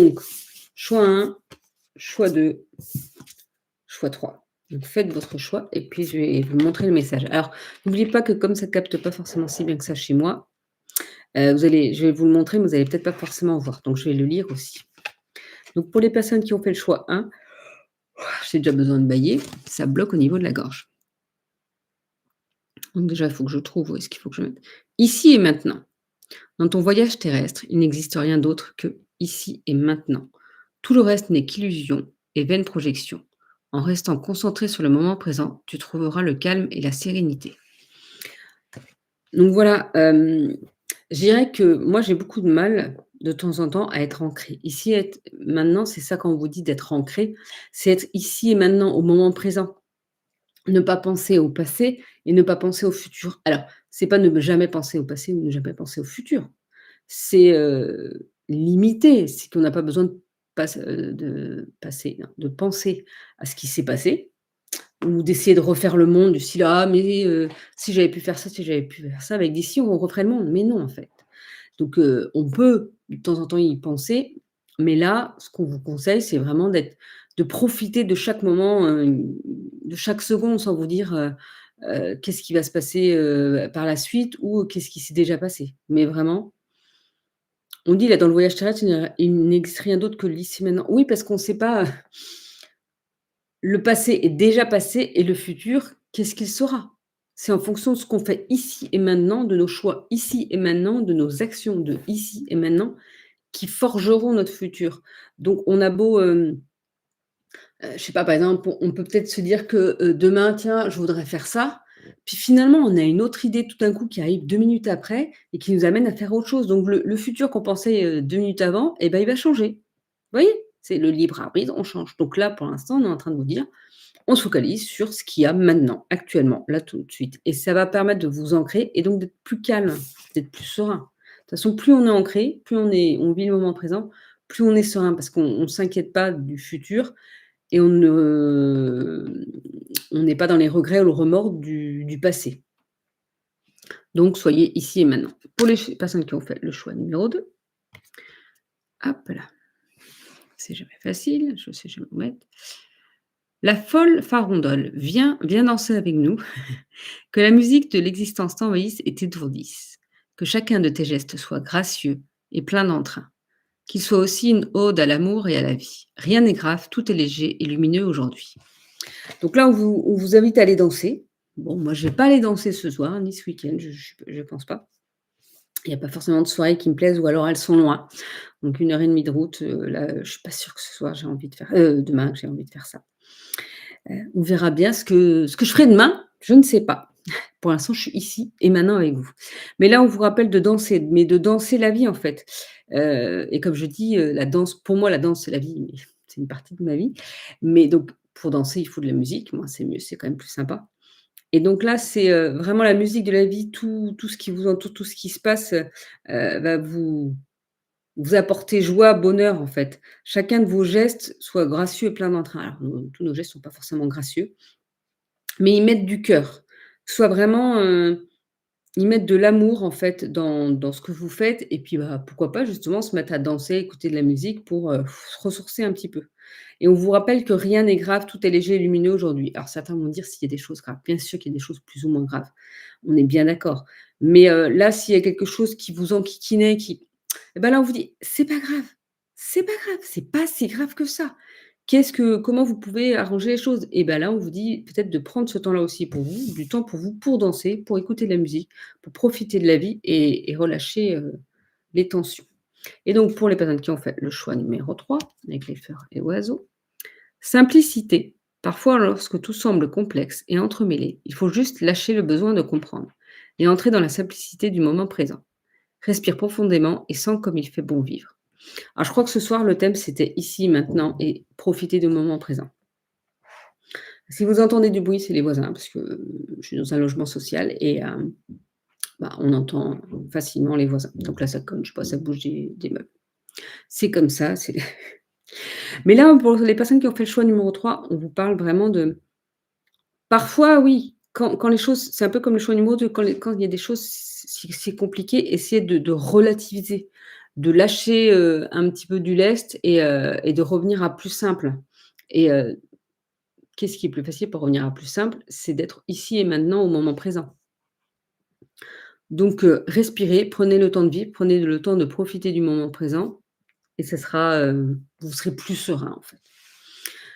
Donc, choix 1, choix 2, choix 3. Donc faites votre choix et puis je vais vous montrer le message. Alors, n'oubliez pas que comme ça ne capte pas forcément si bien que ça chez moi, je vais vous le montrer, mais vous allez peut-être pas forcément voir. Donc je vais le lire aussi. Donc pour les personnes qui ont fait le choix 1, j'ai déjà besoin de bailler, ça bloque au niveau de la gorge. Donc déjà, il faut que je trouve où est-ce qu'il faut que je mette. Ici et maintenant. Dans ton voyage terrestre, il n'existe rien d'autre que ici et maintenant. Tout le reste n'est qu'illusion et vaine projection. En restant concentré sur le moment présent, tu trouveras le calme et la sérénité. Donc voilà, je dirais que moi j'ai beaucoup de mal de temps en temps à être ancrée. Ici, être maintenant, c'est ça quand on vous dit d'être ancré, c'est être ici et maintenant, au moment présent. Ne pas penser au passé et ne pas penser au futur. Alors, c'est pas ne jamais penser au passé ou ne jamais penser au futur. C'est, limité, c'est qu'on n'a pas besoin de penser à ce qui s'est passé ou d'essayer de refaire le monde du style: «Ah mais si j'avais pu faire ça, si j'avais pu faire ça, avec des si on referait le monde». Mais non, en fait. Donc on peut de temps en temps y penser, mais là, ce qu'on vous conseille, c'est vraiment de profiter de chaque moment, de chaque seconde sans vous dire, qu'est-ce qui va se passer, par la suite ou qu'est-ce qui s'est déjà passé. Mais vraiment, on dit là dans le voyage terrestre, il n'existe rien d'autre que l'ici maintenant. Oui, parce qu'on ne sait pas, le passé est déjà passé et le futur, qu'est-ce qu'il sera? C'est en fonction de ce qu'on fait ici et maintenant, de nos choix ici et maintenant, de nos actions de ici et maintenant, qui forgeront notre futur. Donc on a beau, je sais pas, par exemple, on peut peut-être se dire que, demain, tiens, je voudrais faire ça, puis finalement, on a une autre idée tout d'un coup qui arrive 2 minutes après et qui nous amène à faire autre chose. Donc le futur qu'on pensait, 2 minutes avant, et ben, il va changer. Vous voyez? C'est le libre arbitre, on change. Donc là, pour l'instant, on est en train de vous dire, on se focalise sur ce qu'il y a maintenant, actuellement, là, tout de suite et ça va permettre de vous ancrer et donc d'être plus calme, d'être plus serein. De toute façon, plus on est ancré, plus on vit le moment présent, plus on est serein parce qu'on ne s'inquiète pas du futur et on n'est pas dans les regrets ou le remords du passé. Donc soyez ici et maintenant. Pour les personnes qui ont fait le choix numéro 2, hop là, c'est jamais facile, je sais jamais où mettre. La folle farandole, viens danser avec nous, que la musique de l'existence t'envahisse et t'étourdisse, que chacun de tes gestes soit gracieux et plein d'entrain, qu'il soit aussi une ode à l'amour et à la vie. Rien n'est grave, tout est léger et lumineux aujourd'hui. Donc là, on vous invite à aller danser. Bon, moi, je vais pas aller danser ce soir, ni ce week-end, je pense pas. Il y a pas forcément de soirées qui me plaisent ou alors elles sont loin. Donc 1 heure et demie de route, là, je suis pas sûre que ce soir j'ai envie de faire demain que j'ai envie de faire ça. On verra bien ce que je ferai demain, je ne sais pas. Pour l'instant, je suis ici et maintenant avec vous. Mais là, on vous rappelle de danser, mais de danser la vie, en fait. Et comme je dis, la danse pour moi, la danse, c'est la vie, mais c'est une partie de ma vie. Mais donc pour danser, il faut de la musique. Moi, c'est mieux, c'est quand même plus sympa. Et donc là, c'est, vraiment la musique de la vie, tout ce qui vous entoure, tout ce qui se passe, va vous apporter joie, bonheur, en fait. Chacun de vos gestes soit gracieux et plein d'entrain. Alors, tous nos gestes ne sont pas forcément gracieux, mais ils mettent du cœur. Soit vraiment, ils mettent de l'amour, en fait, dans ce que vous faites et puis, bah, pourquoi pas justement se mettre à danser, écouter de la musique pour, se ressourcer un petit peu et on vous rappelle que rien n'est grave, tout est léger et lumineux aujourd'hui. Alors certains vont dire s'il y a des choses graves. Bien sûr qu'il y a des choses plus ou moins graves. On est bien d'accord. Mais, là, s'il y a quelque chose qui vous enquiquinait, et ben là, on vous dit: c'est pas grave, c'est pas si grave que ça». Comment vous pouvez arranger les choses? Et ben là, on vous dit peut-être de prendre ce temps-là aussi pour vous, du temps pour vous, pour danser, pour écouter de la musique, pour profiter de la vie et relâcher, les tensions. Et donc pour les personnes qui ont fait le choix numéro 3 avec les fleurs et oiseaux, simplicité. Parfois, lorsque tout semble complexe et entremêlé, il faut juste lâcher le besoin de comprendre et entrer dans la simplicité du moment présent. Respire profondément et sens comme il fait bon vivre. Alors je crois que ce soir, le thème, c'était ici, maintenant et profiter du moment présent. Si vous entendez du bruit, c'est les voisins parce que, je suis dans un logement social et bah, on entend facilement les voisins. Donc là, ça cogne, je sais pas, ça bouge des meubles. C'est comme ça, c'est mais là, pour les personnes qui ont fait le choix numéro 3, on vous parle vraiment de parfois oui, quand les choses c'est un peu comme le choix numéro 2, quand il y a des choses, c'est compliqué, essayez de relativiser. de lâcher, un petit peu du lest et de revenir à plus simple et qu'est-ce qui est plus facile pour revenir à plus simple? C'est d'être ici et maintenant au moment présent. Donc respirez, prenez le temps de vivre, prenez le temps de profiter du moment présent et ça sera, vous serez plus serein, en fait.